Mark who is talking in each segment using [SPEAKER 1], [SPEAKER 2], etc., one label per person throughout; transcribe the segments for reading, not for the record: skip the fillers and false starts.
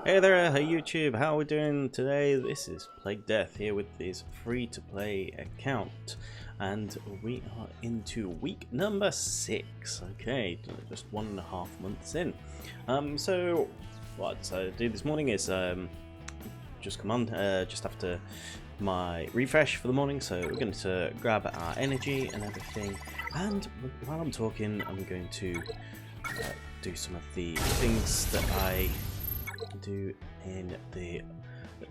[SPEAKER 1] Hey there, hey YouTube, how are we doing today? This is Plague Death here with this free-to-play account, and we are into week number 6. Okay, just 1.5 months in. So what I did this morning is just come on just after my refresh for the morning, so we're going to grab our energy and everything, and while I'm talking I'm going to do some of the things that I do in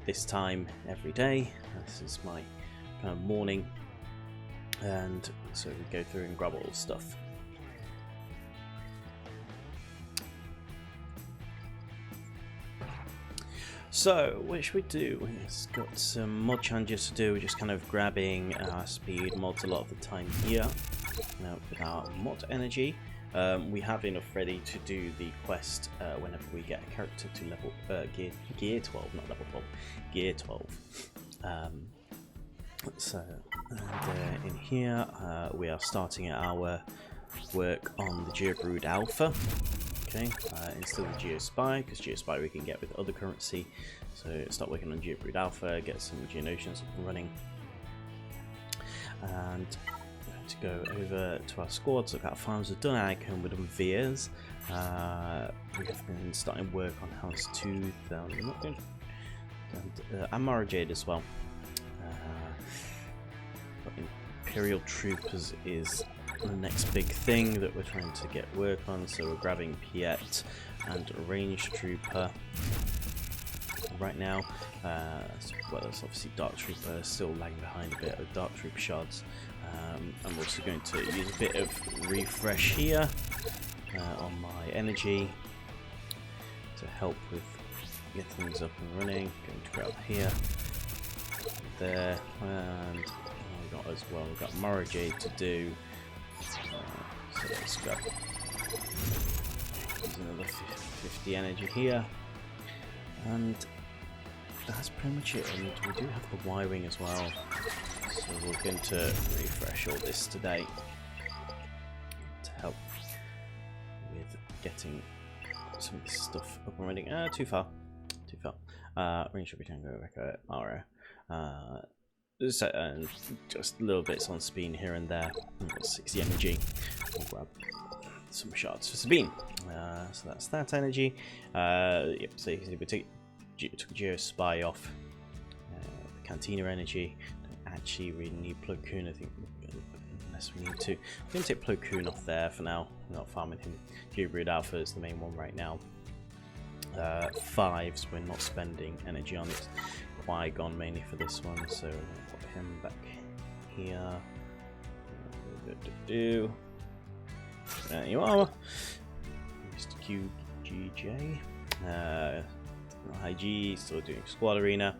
[SPEAKER 1] this time every day. This is my kind of morning, and so we go through and grab all the stuff. So what should we do? We've got some mod challenges to do. We're just kind of grabbing our speed mods a lot of the time here. Now with our mod energy, we have enough ready to do the quest whenever we get a character to level gear 12, not level 12, gear 12. In here we are starting our work on the Geobrood Alpha. Okay, instead of the Geospy, because Geospy we can get with other currency. So start working on Geobrood Alpha, get some Geonotions up and running, and to go over to our squads, look at farms we've done. Icon, we've done Veers. We have been starting work on House 2000 and Mara Jade as well. Imperial Troopers is the next big thing that we're trying to get work on, so we're grabbing Piet and a Ranged Trooper right now. Well, that's obviously Dark Trooper, still lagging behind a bit of Dark Trooper shards. I'm also going to use a bit of refresh here on my energy to help with get things up and running. Going to grab here, there, and we got as well. We've got Mara Jade to do. So let's grab use another 50 energy here, and that's pretty much it. And we do have the Y-wing as well. So we're going to refresh all this today to help with getting some of this stuff up and running. Too far. Range should be Tango, Echo, Mara. And just little bits on Sabine here and there. We've got 60 energy. We'll grab some shards for Sabine. So that's that energy. Yep. So you can see we took Geospy off. The Cantina energy. Actually we need Plo Koon, I think, unless we need to. We're going to take Plo Koon off there for now. We're not farming him. Geobrood Alpha is the main one right now. 5s, we're not spending energy on it. Qui-Gon mainly for this one, so we're going to put him back here. There you are, Mr. QGJ. High G, still doing Squad Arena.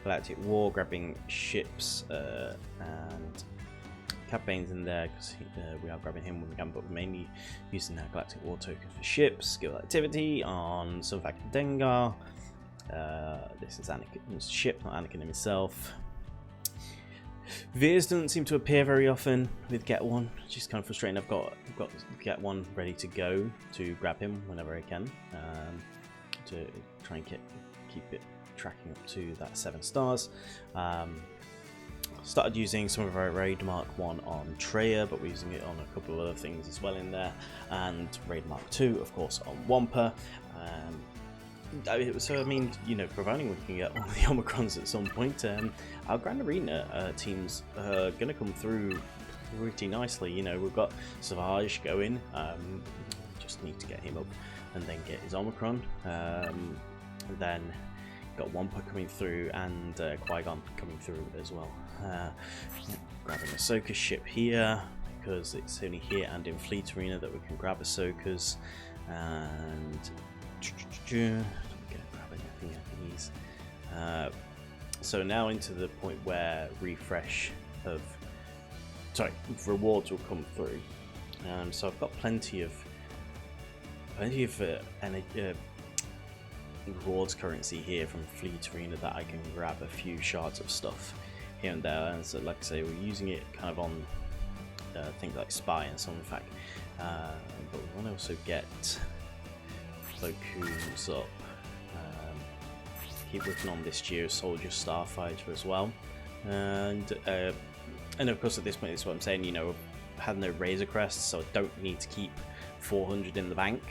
[SPEAKER 1] Galactic War, grabbing ships and Cad Bane's in there because we are grabbing him when we can, but we're mainly using our Galactic War token for ships. Skill activity on Sunfac and Dengar. This is Anakin's ship, not Anakin himself. Veers doesn't seem to appear very often with Get One, which is kind of frustrating. I've got Get One ready to go to grab him whenever I can, to try and keep it tracking up to that 7 stars. Started using some of our Raid Mark 1 on Treya, but we're using it on a couple of other things as well in there, and Raid Mark 2 of course on Wampa. So I mean, you know, providing we can get one of the Omicrons at some point, our Grand Arena teams are going to come through pretty nicely. You know, we've got Savage going, just need to get him up and then get his Omicron, and then got Wampa coming through and Qui-Gon coming through as well. Grabbing Ahsoka's ship here because it's only here and in Fleet Arena that we can grab Ahsoka's, and grab anything at these. So now into the point where refresh of rewards will come through. So I've got plenty of rewards currency here from Fleet Arena that I can grab a few shards of stuff here and there. And so, like I say, we're using it kind of on things like Spy and so on, in fact. But we want to also get Plo Koon's up. keep working on this Geo Soldier Starfighter as well. And of course at this point, this is what I'm saying, you know, I had no Razor Crests, so I don't need to keep 400 in the bank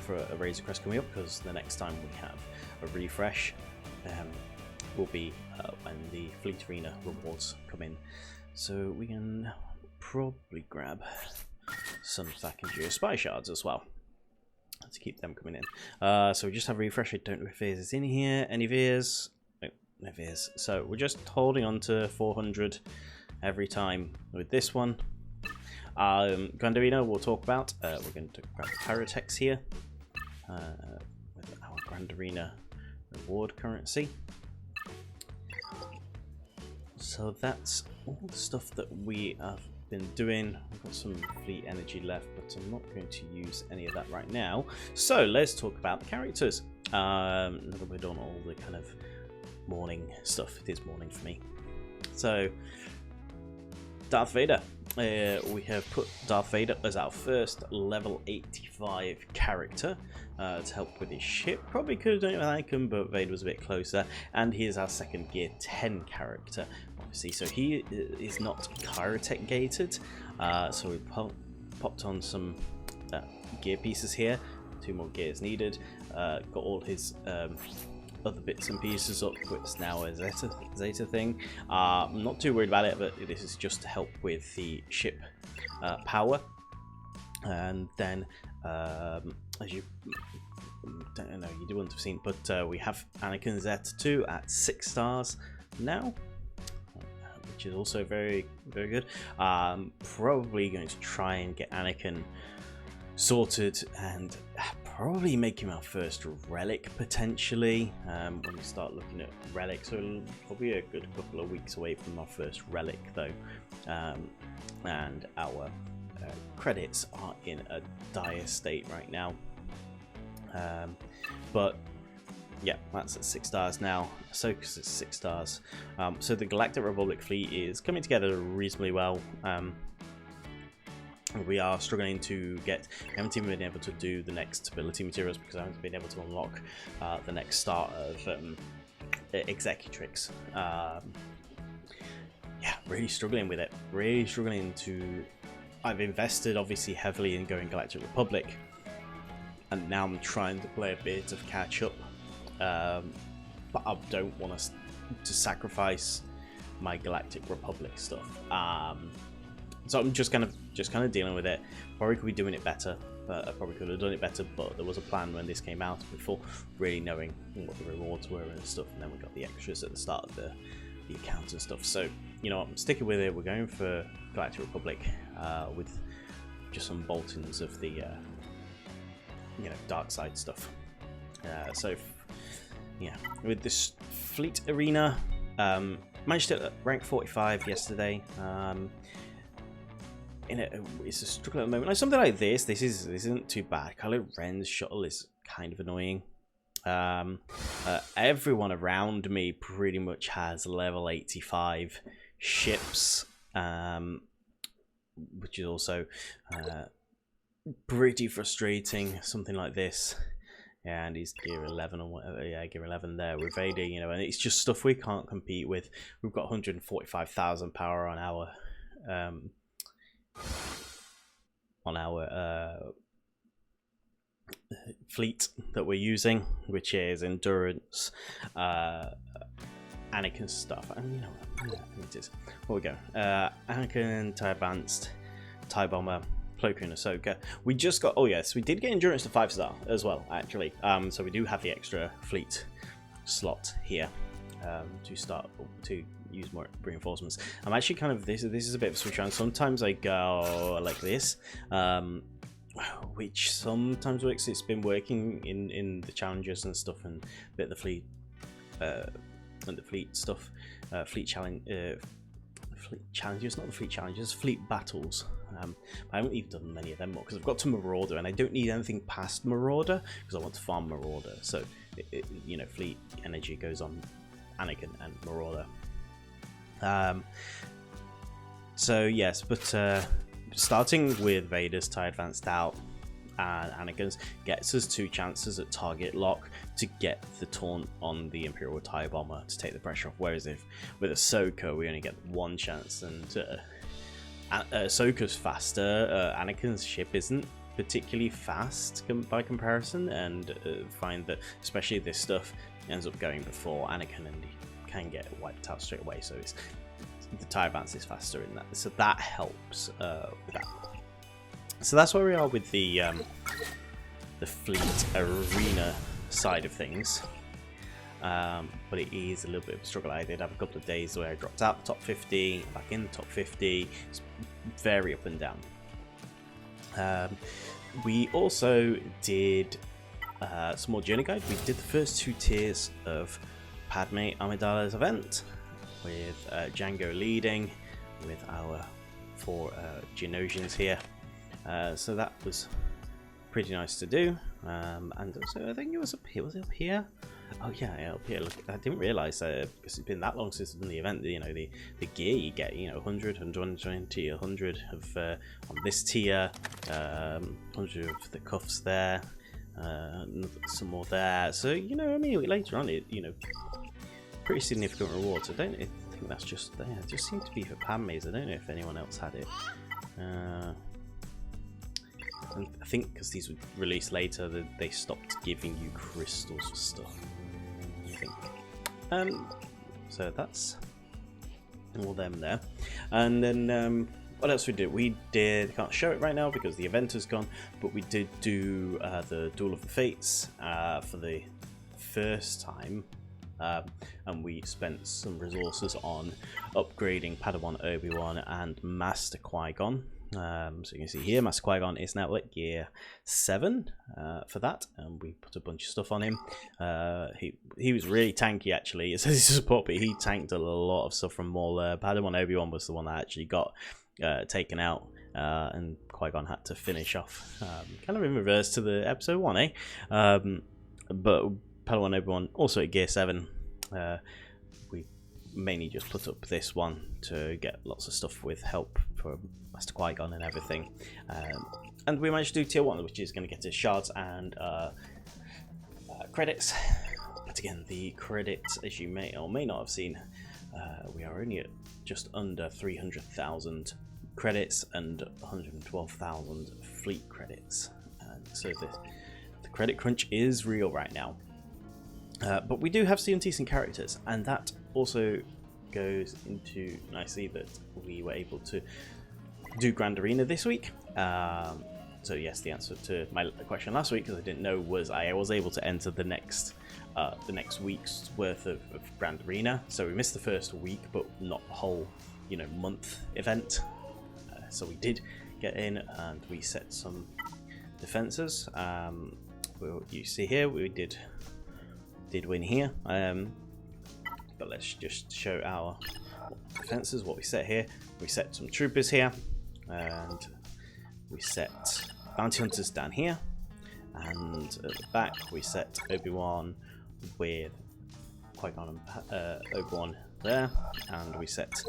[SPEAKER 1] for a Razor Crest coming up, because the next time we have a refresh will be when the Fleet Arena rewards come in. So we can probably grab some Stack and Geo Spy Shards as well to keep them coming in. So we just have a refresh. I don't know if Veers is in here. Any Veers? No, no Veers. So we're just holding on to 400 every time with this one. Grand Arena we'll talk about. We're going to grab Kyrotechs here with our Grand Arena reward currency. So that's all the stuff that we have been doing. We've got some fleet energy left, but I'm not going to use any of that right now. So let's talk about the characters. Now that we're done all the kind of morning stuff. It is morning for me. So Darth Vader. We have put Darth Vader as our first level 85 character to help with his ship. Probably could have done it with Anakin, but Vader was a bit closer. And he is our second gear 10 character, obviously. So he is not Kyrotech gated. So we popped on some gear pieces here. 2 more gears needed. Got all his other bits and pieces up. It's now a Zeta thing. I'm not too worried about it, but this is just to help with the ship power. And then, as you don't know, you do want to have seen, but we have Anakin Zeta 2 at 6 stars now, which is also very, very good. Probably going to try and get Anakin sorted and probably make him our first relic potentially when we start looking at relics. So probably a good couple of weeks away from our first relic though, and our credits are in a dire state right now, but yeah, that's at 6 stars now. Ahsoka's at 6 stars. So the Galactic Republic fleet is coming together reasonably well. We are struggling to get, we haven't even been able to do the next ability materials because I haven't been able to unlock the next start of Executrix. Yeah, really struggling with it. Really struggling to, I've invested obviously heavily in going Galactic Republic, and now I'm trying to play a bit of catch up, but I don't want to sacrifice my Galactic Republic stuff. So I'm just kind of dealing with it. Probably could be doing it better. I probably could have done it better, but there was a plan when this came out before really knowing what the rewards were and stuff, and then we got the extras at the start of the account and stuff. So, you know, I'm sticking with it. We're going for Galactic Republic with just some boltons of the, you know, dark side stuff. So, yeah, with this Fleet Arena, managed to rank 45 yesterday. It's a struggle at the moment. Like something like this isn't too bad. Kylo Ren's shuttle is kind of annoying. Everyone around me pretty much has level 85 ships, which is also pretty frustrating. Something like this, and he's gear 11 or whatever. Yeah, gear 11 there with Vader. You know, and it's just stuff we can't compete with. We've got 145,000 power on our fleet that we're using, which is endurance, Anakin stuff. And you know what? Yeah, it is. Here we go. Anakin, TIE Advanced, TIE Bomber, Plo Koon, Ahsoka. We just got. Oh yes, we did get endurance to 5-star as well, actually. So we do have the extra fleet slot here to start to use more reinforcements. I'm actually kind of this is a bit of a switch around. Sometimes I go like this, which sometimes works. It's been working in the challenges and stuff, and a bit of the fleet and the fleet stuff, fleet challenges, not the fleet challenges, fleet battles. I haven't even done many of them more because I've got to Marauder, and I don't need anything past Marauder because I want to farm Marauder. So you know, fleet energy goes on Anakin and Marauder. So yes, but starting with Vader's TIE Advanced out, and Anakin's gets us 2 chances at target lock to get the taunt on the Imperial TIE Bomber to take the pressure off. Whereas if with Ahsoka we only get 1 chance, and Ahsoka's faster, Anakin's ship isn't particularly fast by comparison, and find that especially this stuff ends up going before Anakin and he can get wiped out straight away, so it's the TIE advance is faster in that, so that helps with that. So that's where we are with the fleet arena side of things, but it is a little bit of a struggle. I did have a couple of days where I dropped out the top 50, back in the top 50. It's very up and down. We also did some more journey guide. We did the first 2 tiers of Padme Amidala's event, with Django leading, with our 4 Geonosians here. So that was pretty nice to do. And also I think it was up here. Was it up here? Oh yeah, up here. Look, I didn't realise because it's been that long since the event. You know, the gear you get, you know, 100, 120, 100 of on this tier, 100 of the cuffs there, some more there. So you know, I mean, later on, you know, pretty significant rewards. I think that's just there. It just seemed to be for Padme's. I don't know if anyone else had it. And I think because these were released later, they stopped giving you crystals for stuff, I think. So that's all them there. And then what else we did? We did, can't show it right now because the event is gone, but we did do the Duel of the Fates for the first time. And we spent some resources on upgrading Padawan Obi-Wan and Master Qui-Gon. So you can see here, Master Qui-Gon is now at gear 7 for that, and we put a bunch of stuff on him. He was really tanky actually. It says he's a support, but he tanked a lot of stuff from Mauler. Padawan Obi-Wan was the one that actually got taken out, and Qui-Gon had to finish off, kind of in reverse to the episode 1, eh? But Padawan Obi-Wan also at gear 7. We mainly just put up this one to get lots of stuff with help for Master Qui-Gon and everything, and we managed to do tier 1, which is going to get us shards and credits. But again, the credits, as you may or may not have seen, we are only at just under 300,000 credits and 112,000 fleet credits, and so the credit crunch is real right now. But we do have some decent characters, and that also goes into nicely that we were able to do Grand Arena this week. So yes, the answer to my question last week, because I didn't know, was I was able to enter the next week's worth of Grand Arena. So we missed the first week, but not the whole, you know, month event. So we did get in, and we set some defenses. You see here, we did win here, but let's just show our defenses, what we set here. We set some troopers here, and we set bounty hunters down here, and at the back we set Obi-Wan with Qui-Gon and Obi-Wan there, and we set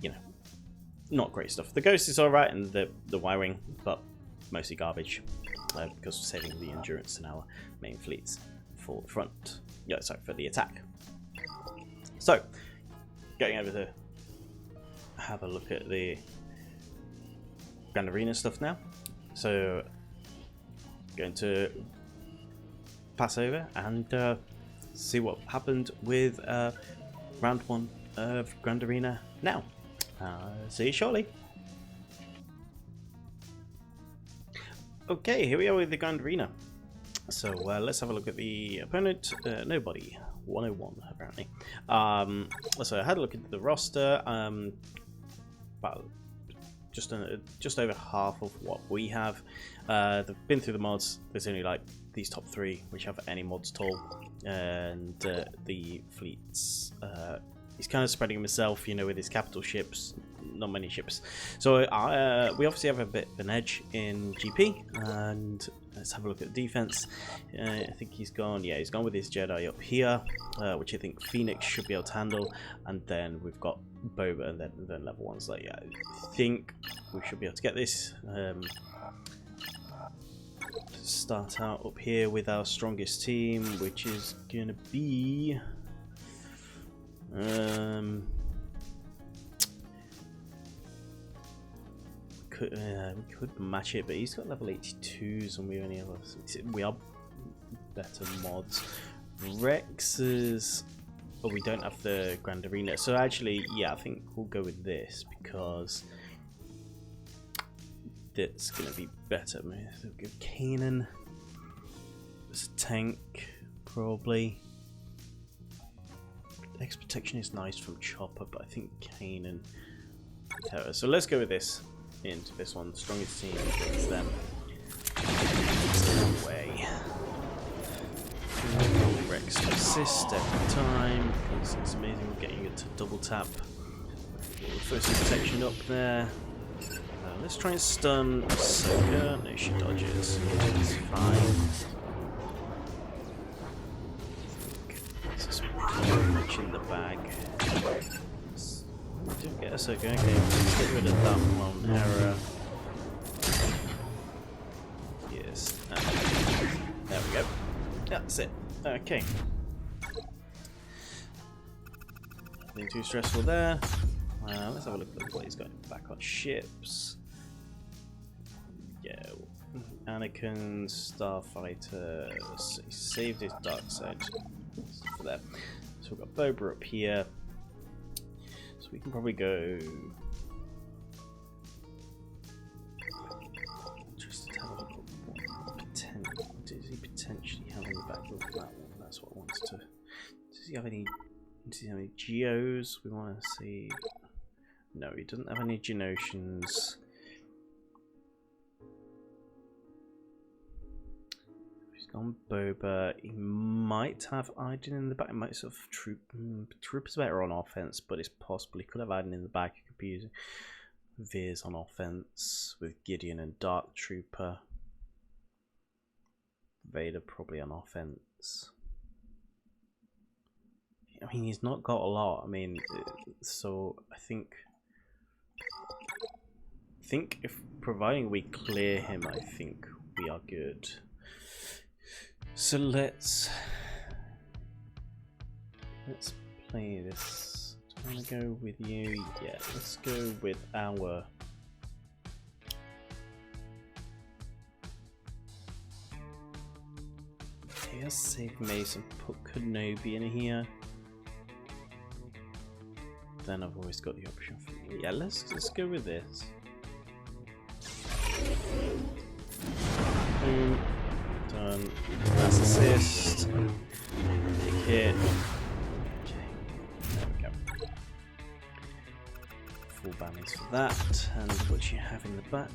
[SPEAKER 1] you know, not great stuff. The Ghost is alright, and the Y-Wing, but mostly garbage, because we're saving the endurance in our main fleets for the front. Yeah, sorry, for the attack. So, going over to have a look at the Grand Arena stuff now. So, going to pass over and see what happened with round 1 of Grand Arena now. See you shortly. Okay, here we are with the Grand Arena. So let's have a look at the opponent. Nobody. 101 apparently. So I had a look at the roster. About just over half of what we have. They've been through the mods. There's only like these top 3 which have any mods at all, and the fleets. He's kind of spreading himself, you know, with his capital ships. Not many ships. So we obviously have a bit of an edge in GP, and let's have a look at defense. I think he's gone with his Jedi up here, which I think Phoenix should be able to handle, and then we've got Boba, and then level 1's like, yeah, I think we should be able to get this. start out up here with our strongest team, which is gonna be we could match it, but he's got level 82s and we only have we are better mods. Rex's, oh, we don't have the Grand Arena, so actually yeah, I think we'll go with this because that's gonna be better. Maybe we'll give Kanan as a tank, probably. X protection is nice from Chopper, but I think Kanan Terror. So let's go with this into this one. The strongest team against them. Away. Rex to assist every time because it's amazing we're getting it to double tap. First protection up there. Let's try and stun Ahsoka. No, she dodges. It's fine. This is pretty much in the bag. Don't get Ahsoka. Okay, let's get rid of that one error. Yes. There we go. That's it. Okay. Nothing too stressful there. Let's have a look at what he's got back on ships. Yeah, Anakin, Starfighter. He saved his dark side for that. So we've got Boba up here. So we can probably go. Just have a look at what does he potentially have in the back of that one? That's what I wanted to. Does he have any? Does he have any Geos? We want to see. No, he doesn't have any Genosians. He's gone Boba. He might have Iden in the back. He might sort of Trooper's better on offense, but it's possible he could have Iden in the back. He could be using Veers on offense with Gideon and Dark Trooper. Vader probably on offense. I mean, he's not got a lot. I mean, so I think if providing we clear him, I think we are good. So let's play this. Do I want to go with you? Yeah, let's go with our. Let's save Mace and put Kenobi in here. Then I've always got the option for yeah. Let's go with this. Boom. Done. That's assist. Big hit. Okay. There we go. Full banners for that. And what you have in the back?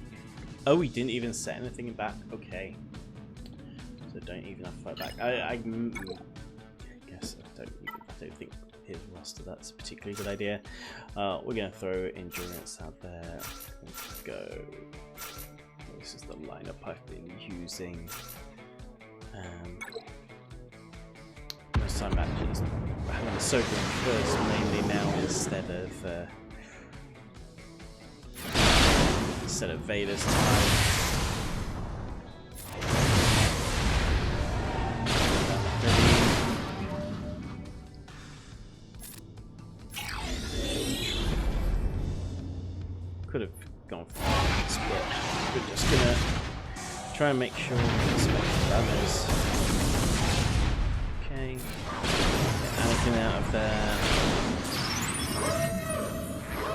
[SPEAKER 1] Oh, we didn't even set anything in back. Okay. So don't even have to fight back. I guess I don't think his roster that's a particularly good idea. We're going to throw endurance out there. Let's go. This is the lineup I've been using. Most time actually having a Ahsoka in first mainly now instead of Vader's time. Could have gone for this, but we're just gonna try and make sure we can spec damage. Okay, get Anakin out of there.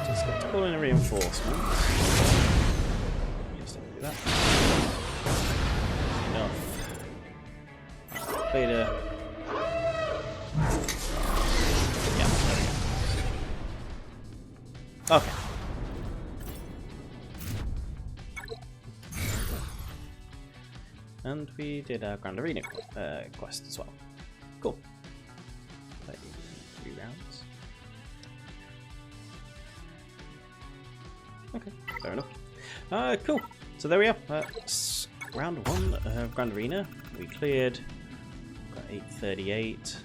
[SPEAKER 1] Just got to call in a reinforcement. Just don't do that. Enough. Vader. Yeah, there we go. Okay. And we did our Grand Arena quest as well. Cool. Play 3 rounds. Okay, fair enough. Cool. So there we are. Round 1 of Grand Arena. We cleared. Got 838.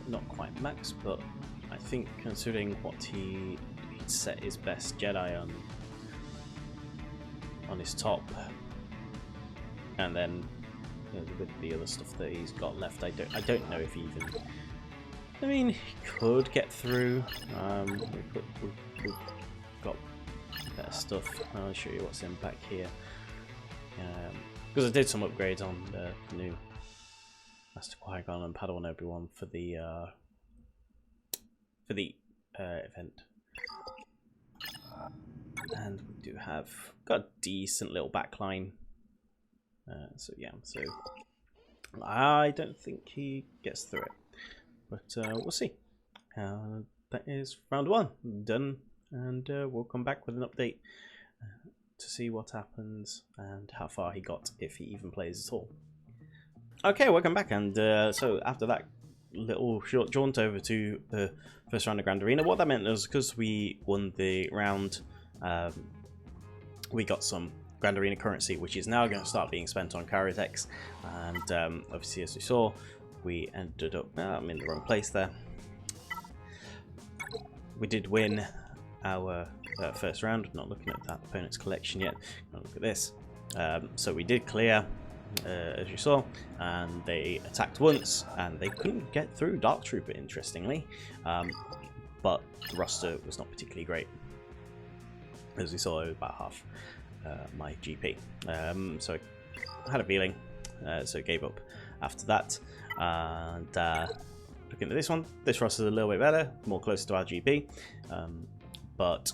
[SPEAKER 1] Not quite max, but I think considering what he'd set his best Jedi on his top. and then with the other stuff that he's got left, I don't know if he even. I mean, he could get through. We've got better stuff. I'll show you what's in back here. Because I did some upgrades on the new Master Qui-Gon and Padawan Obi-Wan for the event, and we do have got a decent little backline. So yeah, so I don't think he gets through it, but we'll see. That is round 1 done, and we'll come back with an update to see what happens and how far he got, if he even plays at all. Okay, welcome back, and so after that little short jaunt over to the first round of Grand Arena, what that meant was, because we won the round, we got some Grand Arena currency, which is now going to start being spent on Kyrotechs, and obviously, as we saw, we ended up I'm in the wrong place there. We did win our first round. Not looking at that opponent's collection yet. Look at this. So we did clear, as you saw, and they attacked once, and they couldn't get through Dark Trooper, interestingly, but the roster was not particularly great. As we saw, it was about half my GP. So I had a feeling, so gave up after that. And looking at this one, this roster is a little bit better, more closer to our GP, but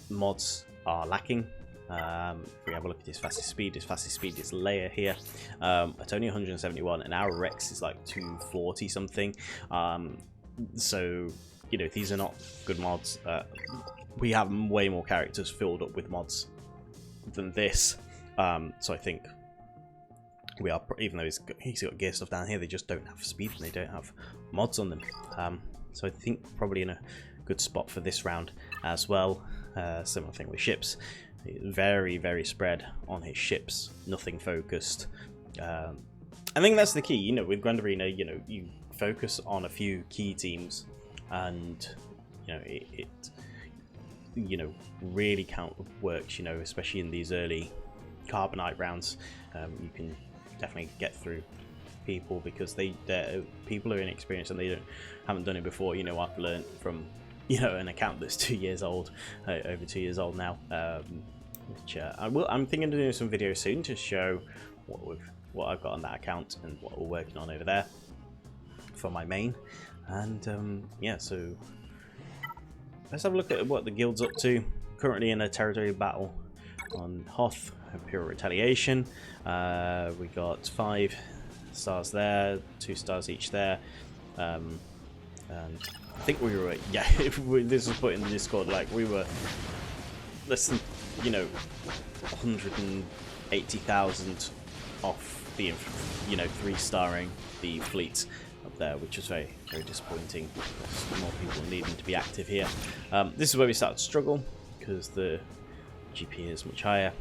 [SPEAKER 1] mods are lacking. If we have a look at his fastest speed is Leia here at only 171, and our Rex is like 240 something. So, you know, these are not good mods. We have way more characters filled up with mods than this. So I think we are, even though he's got gear stuff down here, they just don't have speed and they don't have mods on them. So I think probably in a good spot for this round as well. Similar thing with ships. Very, very spread on his ships, nothing focused. I think that's the key, you know, with Grand Arena, you know, you focus on a few key teams, and you know, it you know, really works, you know, especially in these early Carbonite rounds. You can definitely get through people because people are inexperienced and they haven't done it before. You know, I've learned from, you know, an account that's 2 years old, over 2 years old now. Which I'm thinking of doing some videos soon to show what I've got on that account and what we're working on over there for my main. And yeah, so let's have a look at what the guild's up to. Currently in a territory battle on Hoth, Imperial Retaliation. We got 5 stars there, 2 stars each there. And I think we were, yeah, this was put in the Discord, like we were less than, you know, 180,000 off the, you know, 3-starring the fleet up there, which was very, very disappointing. There's more people needing to be active here. This is where we start to struggle because the GP is much higher,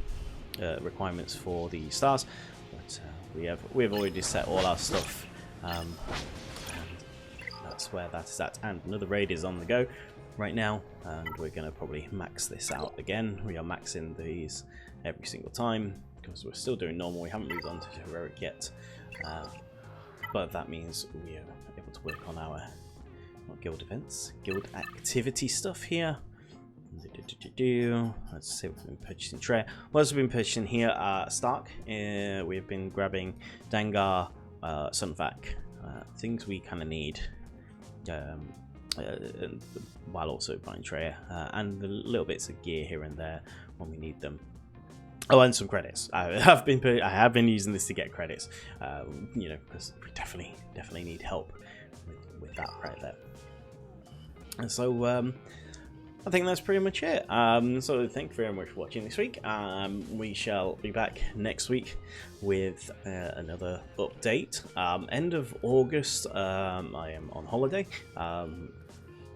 [SPEAKER 1] requirements for the stars, but we have already set all our stuff. And that's where that is at, and another raid is on the go right now, and we're going to probably max this out again. We are maxing these every single time because we're still doing normal. We haven't moved on to heroic yet, but that means we are able to work on our guild events, guild activity stuff here. Let's see, we've been purchasing Trey. What else have we been purchasing here? Stark. We've been grabbing Dangar, Sunvac, things we kind of need. While also buying Trey, and the little bits of gear here and there when we need them. Oh, and some credits. I have been using this to get credits, you know, because we definitely need help with that right there. And so I think that's pretty much it. So thank you very much for watching this week. We shall be back next week with another update. End of August, I am on holiday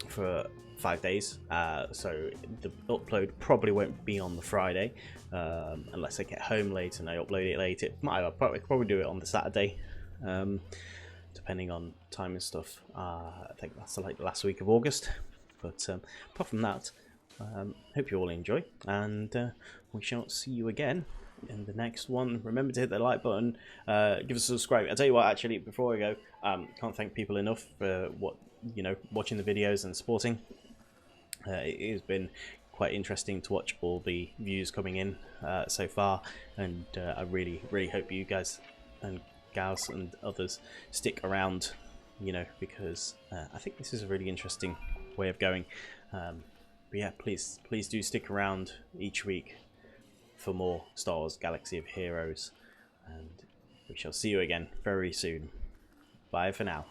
[SPEAKER 1] for 5 days, so the upload probably won't be on the Friday, unless I get home late and I upload it late. I'll probably do it on the Saturday, depending on time and stuff. I think that's like the last week of August. But apart from that, hope you all enjoy, and we shall see you again in the next one. Remember to hit the like button, give us a subscribe. I'll tell you what, actually, before I go, can't thank people enough for watching the videos and supporting. It has been quite interesting to watch all the views coming in so far, and I really hope you guys and gals and others stick around, because I think this is a really interesting way of going. But yeah, please do stick around each week for more Star Wars Galaxy of Heroes, and we shall see you again very soon. Bye for now.